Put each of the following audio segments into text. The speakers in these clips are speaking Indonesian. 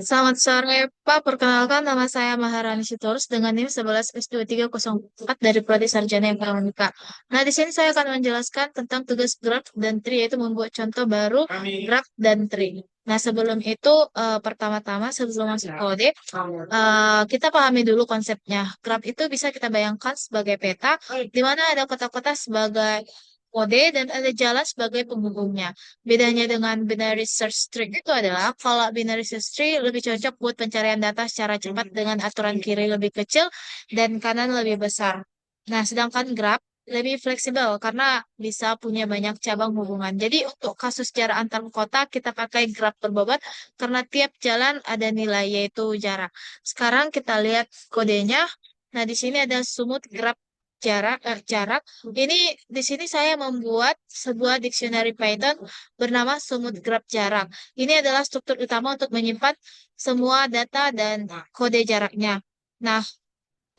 Selamat sore, Pak. Perkenalkan, nama saya Maharani Sitorus dengan NIM 11S2304 dari Prodi Sarjana Informatika. Nah, di sini saya akan menjelaskan tentang tugas graph dan tree, yaitu membuat contoh baru graph dan tree. Nah, sebelum itu, pertama-tama sebelum masuk kode, kita pahami dulu konsepnya. Graph itu bisa kita bayangkan sebagai peta, di mana ada kota-kota sebagai kode dan ada jalan sebagai penghubungnya. Bedanya dengan binary search tree itu adalah kalau binary search tree lebih cocok buat pencarian data secara cepat dengan aturan kiri lebih kecil dan kanan lebih besar. Nah, sedangkan graph lebih fleksibel karena bisa punya banyak cabang hubungan. Jadi untuk kasus jarak antar kota kita pakai graph berbobot karena tiap jalan ada nilai yaitu jarak. Sekarang kita lihat kodenya. Nah, di sini ada sumut graph jarak. Ini di sini saya membuat sebuah dictionary Python bernama sumut graph jarak. Ini adalah struktur utama untuk menyimpan semua data dan kode jaraknya. Nah,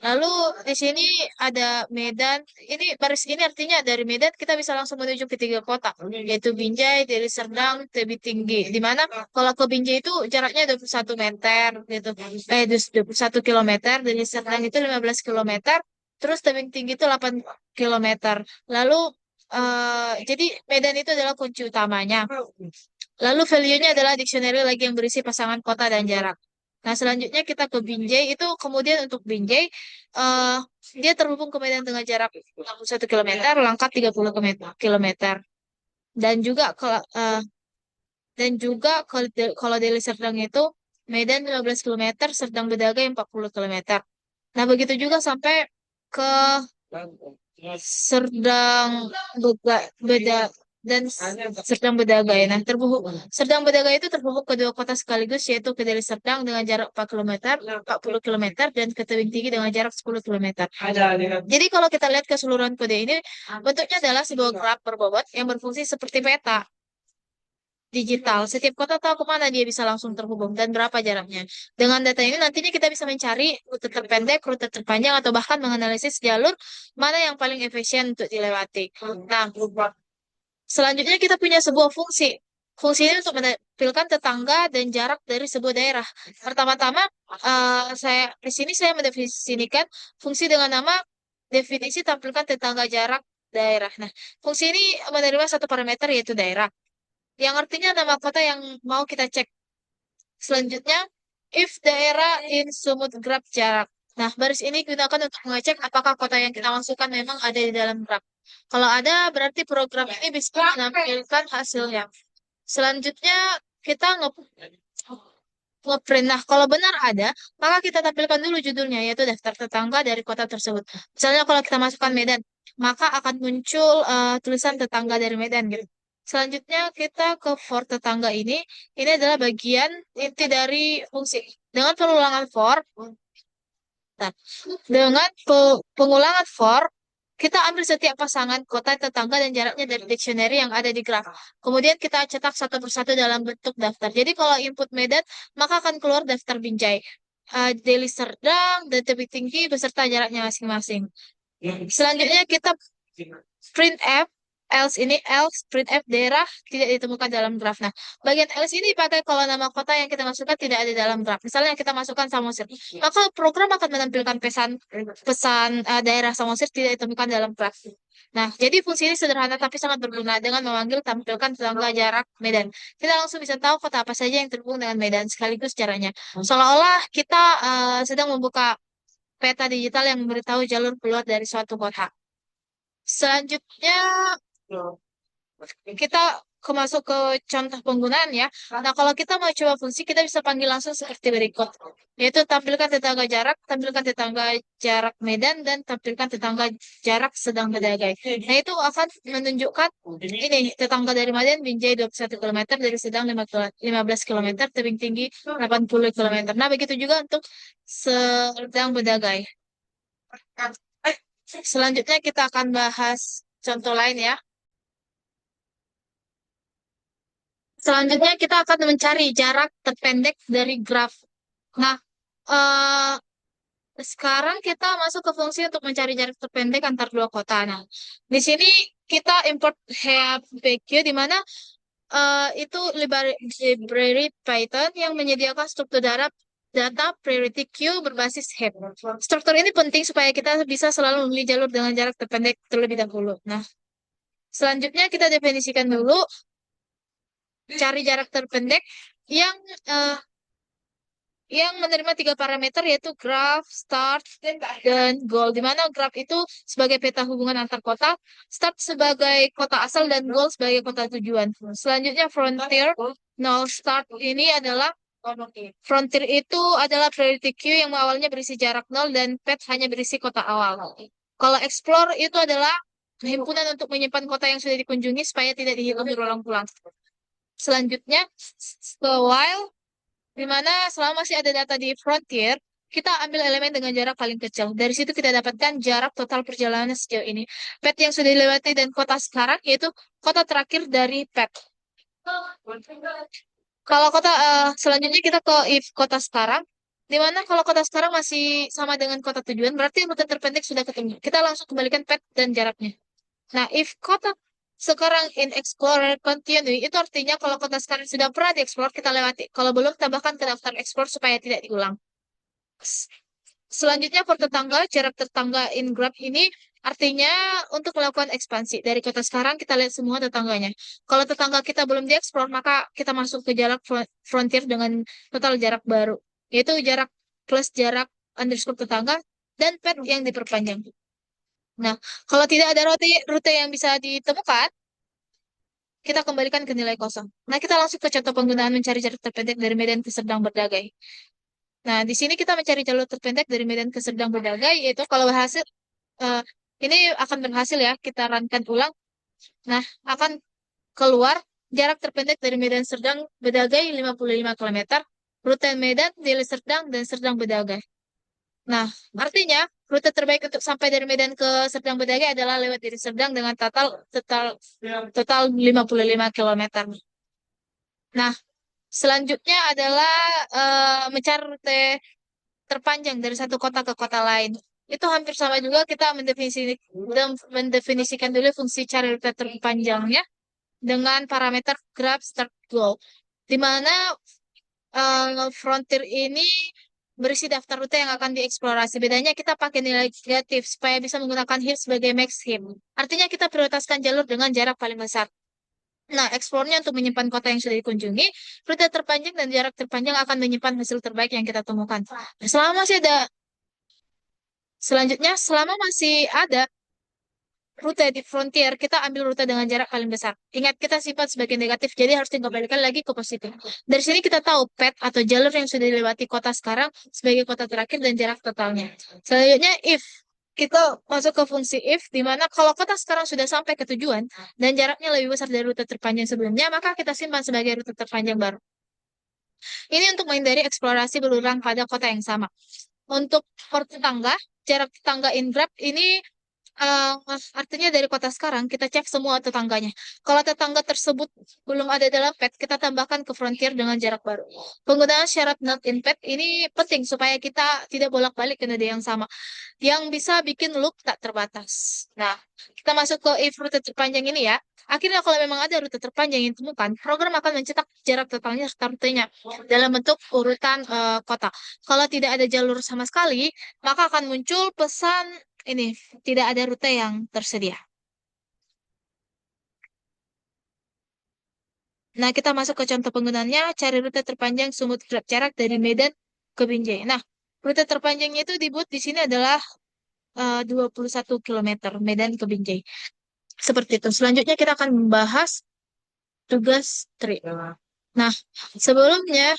lalu di sini ada Medan. Ini baris ini artinya dari Medan kita bisa langsung menuju ke tiga kota, yaitu Binjai, Deli Serdang, Tebing Tinggi. Di mana kalau ke Binjai itu jaraknya 21 meter gitu. 21 kilometer, Deli Serdang itu 15 kilometer, terus Tebing Tinggi itu 8 kilometer. Lalu jadi Medan itu adalah kunci utamanya. Lalu value-nya adalah dictionary lagi yang berisi pasangan kota dan jarak. Nah, selanjutnya kita ke Binjai. Itu kemudian untuk Binjai, eh dia terhubung ke Medan dengan jarak 61 kilometer, Langkat 30 kilometer. Dan juga kalau Deli Serdang itu Medan 15 kilometer, Serdang Bedagai 40 kilometer. Nah, begitu juga sampai ke Serdang Beda dan Serdang Bedagai. Nah, Serdang Bedagai itu terhubung kedua kota sekaligus yaitu ke Deli Serdang dengan jarak 40 kilometer dan ke Tebing Tinggi dengan jarak 10 kilometer. Jadi kalau kita lihat keseluruhan kode ini bentuknya adalah sebuah graf berbobot yang berfungsi seperti peta digital. Setiap kota tahu kemana dia bisa langsung terhubung dan berapa jaraknya. Dengan data ini nantinya kita bisa mencari rute terpendek, rute terpanjang, atau bahkan menganalisis jalur mana yang paling efisien untuk dilewati. Nah, selanjutnya kita punya sebuah fungsi. Fungsi ini untuk menampilkan tetangga dan jarak dari sebuah daerah. Pertama-tama, di sini saya mendefinisikan fungsi dengan nama definisi tampilkan tetangga jarak daerah. Nah, fungsi ini menerima satu parameter yaitu daerah yang artinya nama kota yang mau kita cek. Selanjutnya, if daerah in sumut graph jarak. Nah, baris ini digunakan untuk mengecek apakah kota yang kita masukkan memang ada di dalam graph. Kalau ada, berarti program ini bisa menampilkan hasilnya. Selanjutnya, kita ngeprint. Nah, kalau benar ada, maka kita tampilkan dulu judulnya, yaitu daftar tetangga dari kota tersebut. Misalnya kalau kita masukkan Medan, maka akan muncul tulisan tetangga dari Medan gitu. Selanjutnya kita ke for tetangga ini adalah bagian inti dari fungsi. Dengan pengulangan for, nah, pengulangan for, kita ambil setiap pasangan kota tetangga dan jaraknya dari dictionary yang ada di graf. Kemudian kita cetak satu persatu dalam bentuk daftar. Jadi kalau input Medan, maka akan keluar daftar Binjai, Deli Serdang, dan Tebing Tinggi beserta jaraknya masing-masing. Selanjutnya kita printf else printf daerah tidak ditemukan dalam graf. Nah, bagian else ini dipakai kalau nama kota yang kita masukkan tidak ada dalam graf. Misalnya kita masukkan Samosir, maka program akan menampilkan pesan pesan daerah Samosir tidak ditemukan dalam graf. Nah, jadi fungsi ini sederhana tapi sangat berguna dengan memanggil tampilkan tetangga jarak Medan. Kita langsung bisa tahu kota apa saja yang terhubung dengan Medan sekaligus caranya. Seolah-olah kita sedang membuka peta digital yang memberitahu jalur keluar dari suatu kota. Selanjutnya kita masuk ke contoh penggunaan ya. Nah, kalau kita mau coba fungsi, kita bisa panggil langsung seperti berikut. Yaitu tampilkan tetangga jarak, tampilkan tetangga jarak Medan, dan tampilkan tetangga jarak sedang berdagai. Nah, itu akan menunjukkan ini, tetangga dari Medan, Binjai 21 kilometer, dari sedang 15 kilometer, tebing tinggi 80 kilometer. Nah, begitu juga untuk sedang berdagai. Selanjutnya kita akan bahas contoh lain ya. Selanjutnya kita akan mencari jarak terpendek dari graf. Nah, eh, sekarang kita masuk ke fungsi untuk mencari jarak terpendek antar dua kota. Nah, di sini kita import HPQ di mana itu library Python yang menyediakan struktur data priority queue berbasis heap. Struktur ini penting supaya kita bisa selalu memilih jalur dengan jarak terpendek terlebih dahulu. Nah, selanjutnya kita definisikan dulu cari jarak terpendek yang eh, yang menerima tiga parameter yaitu graph, start, dan goal. Di mana graph itu sebagai peta hubungan antar kota, start sebagai kota asal, dan goal sebagai kota tujuan. Selanjutnya frontier. Nah, start ini adalah frontier itu adalah priority queue yang awalnya berisi jarak nol dan path hanya berisi kota awal. Kalau explore itu adalah himpunan untuk menyimpan kota yang sudah dikunjungi supaya tidak dihitung berulang-ulang. Selanjutnya, while di mana selama masih ada data di frontier, kita ambil elemen dengan jarak paling kecil. Dari situ kita dapatkan jarak total perjalanan sejauh ini. Path yang sudah dilewati dan kota sekarang, yaitu kota terakhir dari path. Kalau selanjutnya kita ke if kota sekarang, di mana kalau kota sekarang masih sama dengan kota tujuan, berarti rute terpendek sudah ketemu. Kita langsung kembalikan path dan jaraknya. Nah, if kota sekarang in Explorer continue, itu artinya kalau kota sekarang sudah pernah dieksplor, kita lewati. Kalau belum, tambahkan ke daftar explore supaya tidak diulang. Selanjutnya, for tetangga, jarak tetangga in graph ini artinya untuk melakukan ekspansi. Dari kota sekarang, kita lihat semua tetangganya. Kalau tetangga kita belum dieksplor, maka kita masuk ke jarak frontier dengan total jarak baru, yaitu jarak plus jarak underscore tetangga dan path yang diperpanjang. Nah, kalau tidak ada rute yang bisa ditemukan, kita kembalikan ke nilai kosong. Nah, kita langsung ke contoh penggunaan mencari jarak terpendek dari medan ke sedang berdagai. Nah, di sini kita mencari jalur terpendek dari medan ke sedang berdagai, yaitu kalau berhasil, eh, ini akan berhasil ya, kita runkan ulang. Nah, akan keluar jarak terpendek dari medan sedang berdagai 55 km, rute medan, Deli Serdang, dan Serdang Bedagai. Nah, artinya rute terbaik untuk sampai dari Medan ke Serdang Bedagai adalah lewat dari Serdang dengan total total total 55 km. Nah, selanjutnya adalah mencari rute terpanjang dari satu kota ke kota lain. Itu hampir sama juga, kita mendefinisikan dulu fungsi cari rute terpanjangnya dengan parameter graph start goal. Di mana frontier ini berisi daftar rute yang akan dieksplorasi. Bedanya kita pakai nilai negatif supaya bisa menggunakan heap sebagai max heap. Artinya kita prioritaskan jalur dengan jarak paling besar. Nah, explore-nya untuk menyimpan kota yang sudah dikunjungi, rute terpanjang dan jarak terpanjang akan menyimpan hasil terbaik yang kita temukan. Selama masih ada rute di frontier, kita ambil rute dengan jarak paling besar. Ingat, kita simpan sebagai negatif, jadi harus dikembalikan lagi ke positif. Dari sini kita tahu path atau jalur yang sudah dilewati kota sekarang sebagai kota terakhir dan jarak totalnya. Selanjutnya, if. Kita masuk ke fungsi if, di mana kalau kota sekarang sudah sampai ke tujuan dan jaraknya lebih besar dari rute terpanjang sebelumnya, maka kita simpan sebagai rute terpanjang baru. Ini untuk menghindari eksplorasi berulang pada kota yang sama. Untuk per tetangga, jarak tetangga in graph ini eh, artinya dari kota sekarang kita cek semua tetangganya. Kalau tetangga tersebut belum ada dalam pet, kita tambahkan ke frontier dengan jarak baru. Penggunaan syarat not in pet ini penting supaya kita tidak bolak-balik ke node yang sama, yang bisa bikin loop tak terbatas. Nah, kita masuk ke if rute terpanjang ini ya. Akhirnya kalau memang ada rute terpanjang yang ditemukan, program akan mencetak jarak totalnya serta rutenya dalam bentuk urutan kota. Kalau tidak ada jalur sama sekali, maka akan muncul pesan ini, tidak ada rute yang tersedia. Nah, kita masuk ke contoh penggunaannya, cari rute terpanjang sumut grab jarak dari Medan ke Binjai. Nah, rute terpanjangnya itu dibuat di sini adalah 21 km Medan ke Binjai. Seperti itu. Selanjutnya kita akan membahas tugas trip. Nah, sebelumnya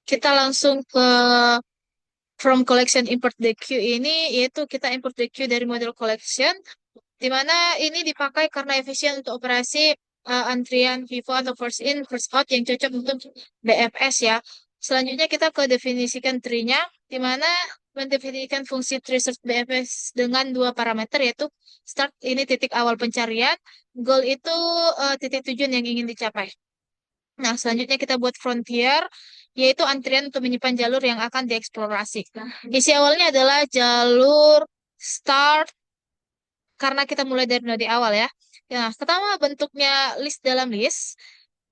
kita langsung ke from collection import the queue ini, yaitu kita import the queue dari model collection, di mana ini dipakai karena efisien untuk operasi antrian FIFO atau first in, first out yang cocok untuk BFS ya. Selanjutnya kita ke definisikan tree-nya, di mana mendefinisikan fungsi tree search BFS dengan dua parameter, yaitu start ini titik awal pencarian, goal itu titik tujuan yang ingin dicapai. Nah, selanjutnya kita buat frontier, yaitu antrian untuk menyimpan jalur yang akan dieksplorasi. Isi awalnya adalah jalur start, karena kita mulai dari node awal ya. Ya, pertama bentuknya list dalam list,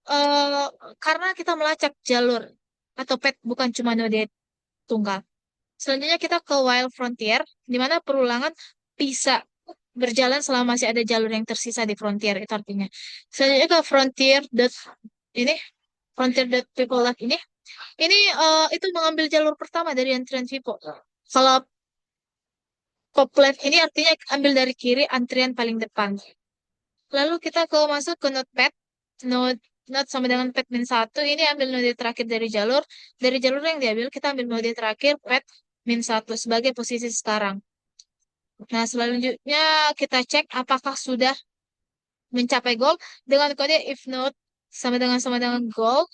eh, karena kita melacak jalur atau path bukan cuma node tunggal. Selanjutnya kita ke while frontier, di mana perulangan bisa berjalan selama masih ada jalur yang tersisa di frontier, itu artinya. Selanjutnya ke frontier dot ini, frontier dot people left ini itu mengambil jalur pertama dari antrian Vipo. Kalau pop left ini artinya ambil dari kiri antrian paling depan. Lalu kita ke masuk ke notepad, node node sama dengan pad min 1, ini ambil node terakhir dari jalur yang diambil kita ambil node terakhir pad min 1 sebagai posisi sekarang. Nah, selanjutnya kita cek apakah sudah mencapai goal dengan kode if not sama dengan goal,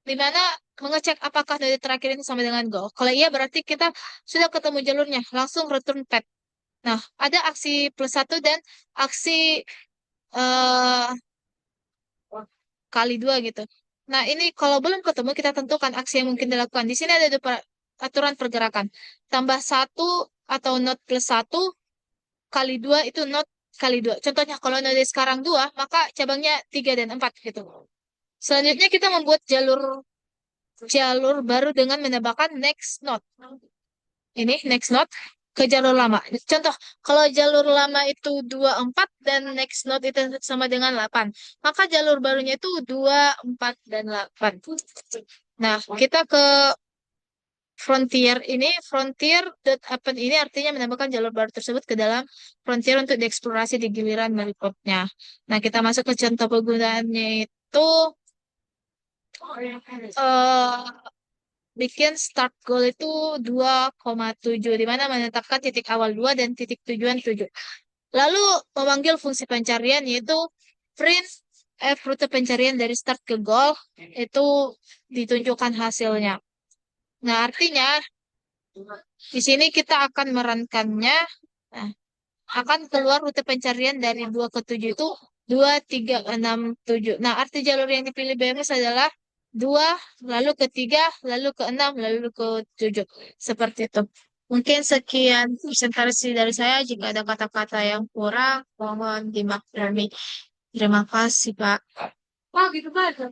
di mana mengecek apakah node terakhir ini sama dengan goal. Kalau iya berarti kita sudah ketemu jalurnya, langsung return pad. Nah, ada aksi plus 1 dan aksi eh kali 2 gitu. Nah, ini kalau belum ketemu, kita tentukan aksi yang mungkin dilakukan. Di sini ada aturan pergerakan. Tambah 1 atau not plus 1 kali 2 itu not kali 2. Contohnya, kalau node sekarang 2 maka cabangnya 3 dan 4 gitu. Selanjutnya kita membuat jalur jalur baru dengan menambahkan next node. Ini next node ke jalur lama. Contoh, kalau jalur lama itu 24 dan next node itu sama dengan 8, maka jalur barunya itu 2, 4, dan 8. Nah, kita ke frontier ini, frontier.append ini artinya menambahkan jalur baru tersebut ke dalam frontier untuk dieksplorasi di giliran berikutnya. Nah, kita masuk ke contoh penggunaannya itu eh bikin start goal itu 2,7, di mana menetapkan titik awal 2 dan titik tujuan 7. Lalu memanggil fungsi pencarian yaitu print rute pencarian dari start ke goal, itu ditunjukkan hasilnya. Nah, artinya di sini kita akan merankannya. Nah, akan keluar rute pencarian dari 2 ke 7 itu 2, 3, 6, 7. Nah, arti jalur yang dipilih BMS adalah 2, lalu ke 3, lalu ke 6, lalu ke 7. Seperti itu. Mungkin sekian presentasi dari saya. Jika ada kata-kata yang kurang, mohon dimaklumi. Terima kasih, Pak. Wah, gitu banget.